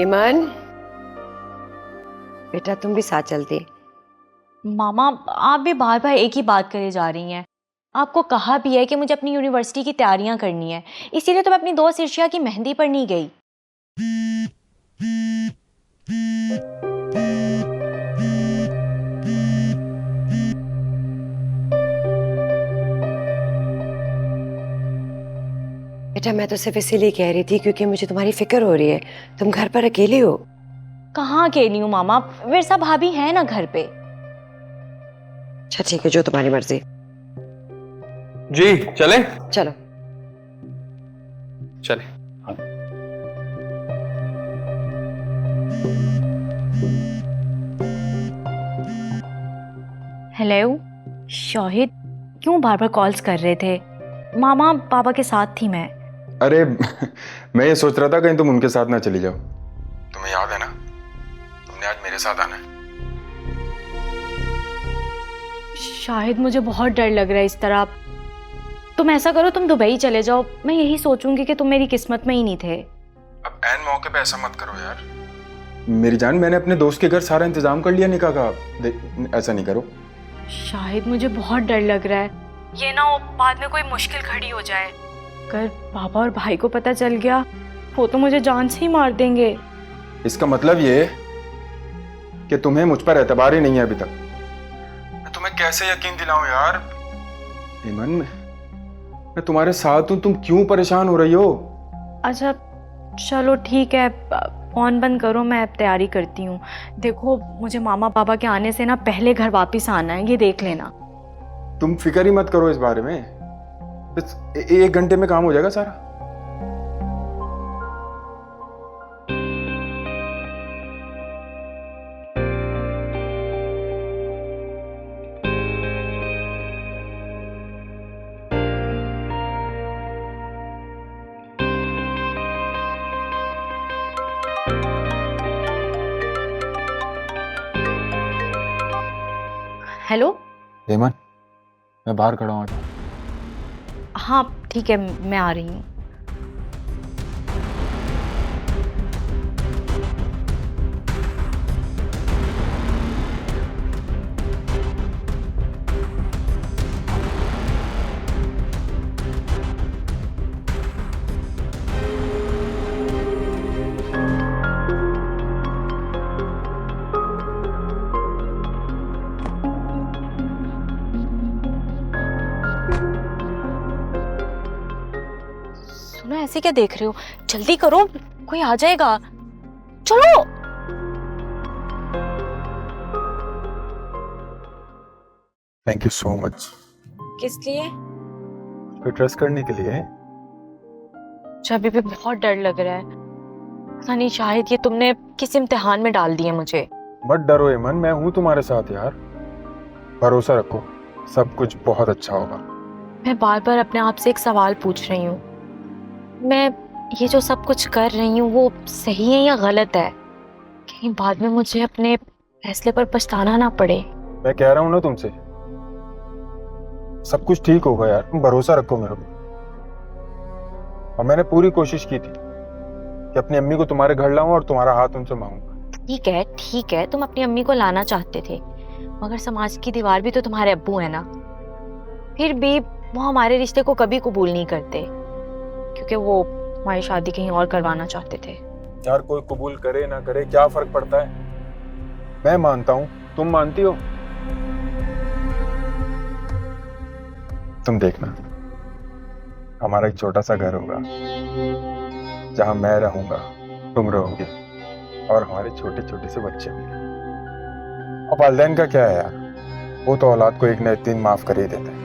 ईमान, बेटा तुम भी साथ चलती। मामा, आप भी बार बार एक ही बात करे जा रही हैं। आपको कहा भी है कि मुझे अपनी यूनिवर्सिटी की तैयारियां करनी है, इसीलिए तो मैं अपनी दोस्त इर्शिया की मेहंदी पर नहीं गई। बेटा मैं तो सिर्फ इसीलिए कह रही थी क्योंकि मुझे तुम्हारी फिक्र हो रही है। तुम घर पर अकेली हो। कहाँ अकेली हूँ मामा, विरसा भाभी है ना घर पे। अच्छा ठीक है, जो तुम्हारी मर्जी। जी चले। चलो। चले। हेलो शाहिद, क्यों बार बार कॉल्स कर रहे थे? मामा पापा के साथ थी मैं। अरे मैं ये सोच रहा था कहीं तुम उनके साथ ना चली जाओ। तुम्हें याद है ना, तुमने आज मेरे साथ आना है। शाहिद मुझे बहुत डर लग रहा है इस तरह। तुम ऐसा करो, तुम दुबई चले जाओ, मैं यही सोचूंगी कि तुम मेरी किस्मत में ही नहीं थे। अब ऐन मौके पे ऐसा मत करो यार। मेरी जान, मैंने अपने दोस्त के घर सारा इंतजाम कर लिया निकाह का। ऐसा नहीं करो। शाहिद मुझे बहुत डर लग रहा है, ये ना हो बाद में कोई मुश्किल खड़ी हो जाए। अगर पापा और भाई को पता चल गया वो तो मुझे जान से ही मार देंगे। इसका मतलब ये कि तुम्हें मुझ पर एतबार ही नहीं है अभी तक। मैं तुम्हें कैसे यकीन दिलाऊं यार। ईमान, मैं तुम्हारे साथ हूं, तुम क्यों परेशान हो रही हो? अच्छा चलो ठीक है, फोन बंद करो, मैं अब तैयारी करती हूँ। देखो मुझे मामा पापा के आने से ना पहले घर वापस आना है, ये देख लेना। तुम फिक्र ही मत करो इस बारे में। बस 1 घंटे में काम हो जाएगा सारा। हेलो। हेमन, मैं बाहर खड़ा हूँ। हाँ ठीक है, मैं आ रही हूँ। सुनो, ऐसे क्या देख रहे हो, जल्दी करो, कोई आ जाएगा। चलो। Thank you so much. किस लिए? कोई ट्रस्ट करने के लिए। अभी भी बहुत डर लग रहा है, पता नहीं शायद ये तुमने किस इम्तिहान में डाल दिया मुझे। मत डरो हेमन, मैं हूं तुम्हारे साथ यार। भरोसा रखो, सब कुछ बहुत अच्छा होगा। मैं बार बार अपने आप से एक सवाल पूछ रही हूँ, मैं ये जो सब कुछ कर रही हूँ वो सही है या गलत है? कहीं बाद में मुझे अपने फैसले पर पछताना ना पड़े। मैं कह रहा हूं ना तुमसे, सब कुछ ठीक होगा यार, तुम भरोसा रखो मेरे को। और मैंने पूरी कोशिश की थी कि अपनी अम्मी को तुम्हारे घर लाऊं और तुम्हारा हाथ उनसे मांगूं। ठीक है, तुम अपनी अम्मी को लाना चाहते थे, मगर समाज की दीवार भी तो तुम्हारे अब्बू है ना। फिर भी वो हमारे रिश्ते को कभी कबूल नहीं करते, क्योंकि वो हमारी शादी कहीं और करवाना चाहते थे। यार कोई कबूल करे ना करे क्या फर्क पड़ता है। मैं मानता हूं, तुम मानती हो। तुम देखना, हमारा एक छोटा सा घर होगा जहां मैं रहूंगा, तुम रहोगे और हमारे छोटे छोटे से बच्चे होंगे। और वालिदैन का क्या है यार, वो तो औलाद को एक न एक दिन माफ कर ही देते हैं।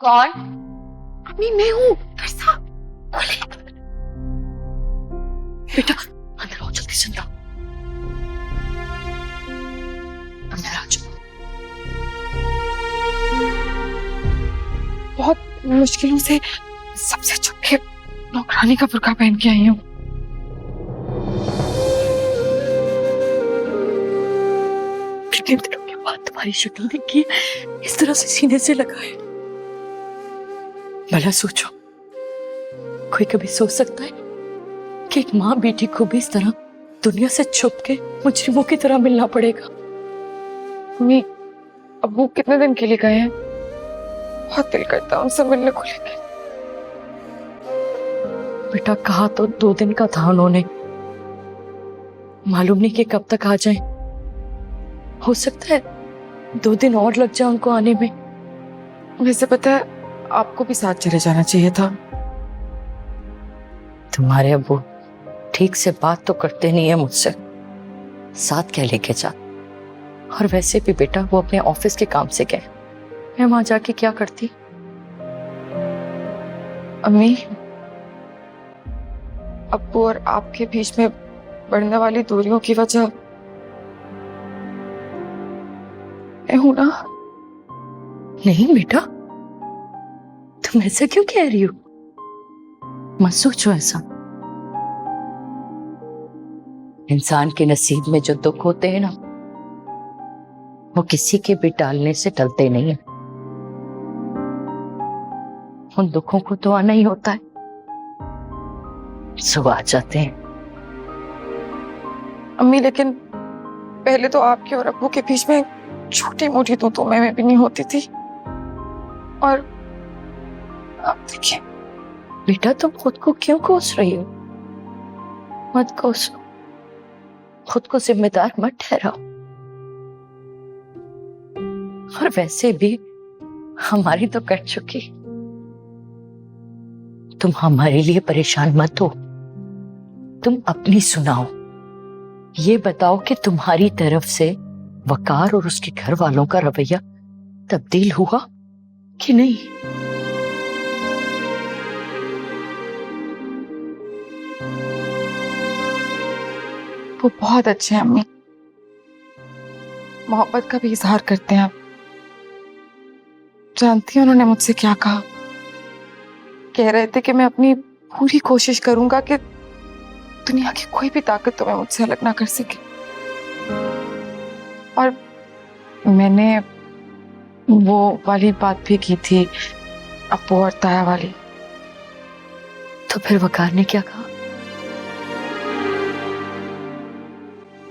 कौन? अम्मी मैं हूँ। बेटा अंदर आओ, जल्दी से अंदर आओ। अंदर आ जाओ। बहुत मुश्किलों से सबसे छुप के नौकरानी का बुर्का पहन के आई हूँ। कितने दिनों के बाद तुम्हारी शक्ल देखी इस तरह से सीने से लगाए। भला सोचो, कोई कभी सोच सकता है कि एक माँ बेटी को भी इस तरह दुनिया से छुप के मुजरिमों की तरह मिलना पड़ेगा। मम्मी, अब्बू कितने दिन के लिए गए हैं? बहुत दिल करता है उनसे मिलने को लेकर। बेटा, कहा तो 2 दिन का था उन्होंने, मालूम नहीं कि कब तक आ जाएं। हो सकता है 2 दिन और लग जाए उनको आने में। वैसे पता है, आपको भी साथ चले जाना चाहिए था। तुम्हारे अब्बू ठीक से बात तो करते नहीं है मुझसे, साथ क्या लेके जा। और वैसे भी बेटा, वो अपने ऑफिस के काम से गए, मैं वहां जाके क्या करती। अम्मी, अब्बू और आपके बीच में बढ़ने वाली दूरियों की वजह मैं हूं ना। नहीं बेटा, तुम ऐसा क्यों कह रही हो? मत सोचो ऐसा। इंसान के नसीब में जो दुख होते हैं ना, वो किसी के भी टालने से टलते नहीं है। उन दुखों को तो आना ही होता है, सब आ जाते हैं। अम्मी, लेकिन पहले तो आपके और अब्बू के बीच में छोटी मोटी तो मैं भी नहीं होती थी। और आप देखिए। बेटा, तुम खुद को क्यों कोस रही हो? मत कोसो, खुद को जिम्मेदार मत ठहराओ। और वैसे भी हमारी तो कट चुकी, तुम हमारे लिए परेशान मत हो। तुम अपनी सुनाओ, ये बताओ कि तुम्हारी तरफ से वकार और उसके घर वालों का रवैया तब्दील हुआ कि नहीं? वो बहुत अच्छे हैं अम्मी, मोहब्बत का भी इजहार करते हैं। आप जानती हैं उन्होंने मुझसे क्या कहा? कह रहे थे कि मैं अपनी पूरी कोशिश करूंगा कि दुनिया की कोई भी ताकत तुम्हें मुझसे अलग ना कर सके। और मैंने वो वाली बात भी की थी, अप्पू और ताया वाली। तो फिर वकार ने क्या कहा?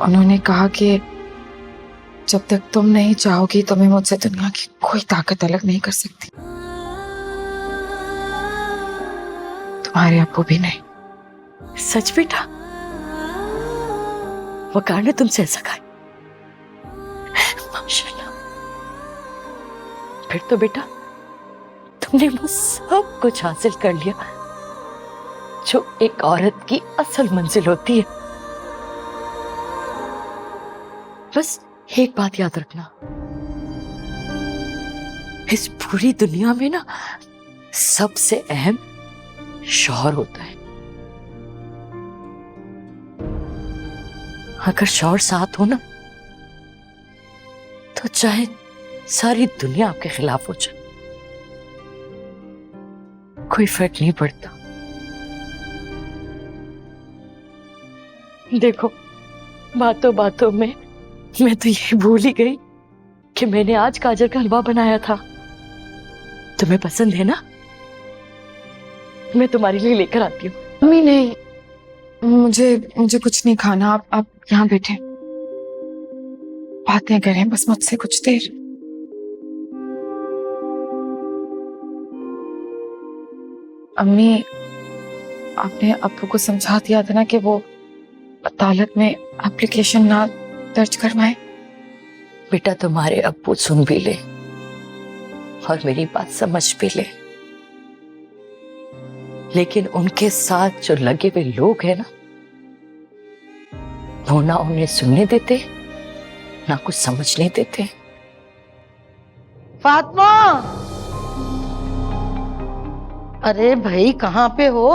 उन्होंने कहा कि जब तक तुम नहीं चाहोगी तुम्हें मुझसे दुनिया की कोई ताकत अलग नहीं कर सकती, तुम्हारे अप्पू भी नहीं। सच बेटा? वकार ने तुमसे ऐसा कहा? माशाल्लाह। फिर तो बेटा तुमने वो सब कुछ हासिल कर लिया जो एक औरत की असल मंजिल होती है। बस एक बात याद रखना, इस पूरी दुनिया में ना सबसे अहम शौहर होता है। अगर शौहर साथ हो ना, तो चाहे सारी दुनिया आपके खिलाफ हो जाए, कोई फर्क नहीं पड़ता। देखो, बातों बातों में मैं तो ये भूल ही गई कि मैंने आज गाजर का हलवा बनाया था। तुम्हें पसंद है ना? मैं तुम्हारे लिए लेकर आती हूँ। मम्मी नहीं, मुझे कुछ नहीं खाना। आप यहाँ बैठे बातें करें बस मुझसे कुछ देर। अम्मी, आपने अप्पू को समझा दिया था ना कि वो अदालत में एप्लीकेशन ना दर्ज करवाएं। बेटा, तुम्हारे अब्बू सुन भी ले और मेरी बात समझ भी ले, लेकिन उनके साथ जो लगे हुए लोग हैं ना, वो ना उन्हें सुनने देते ना कुछ समझने देते। फातिमा, अरे भाई कहाँ पे हो?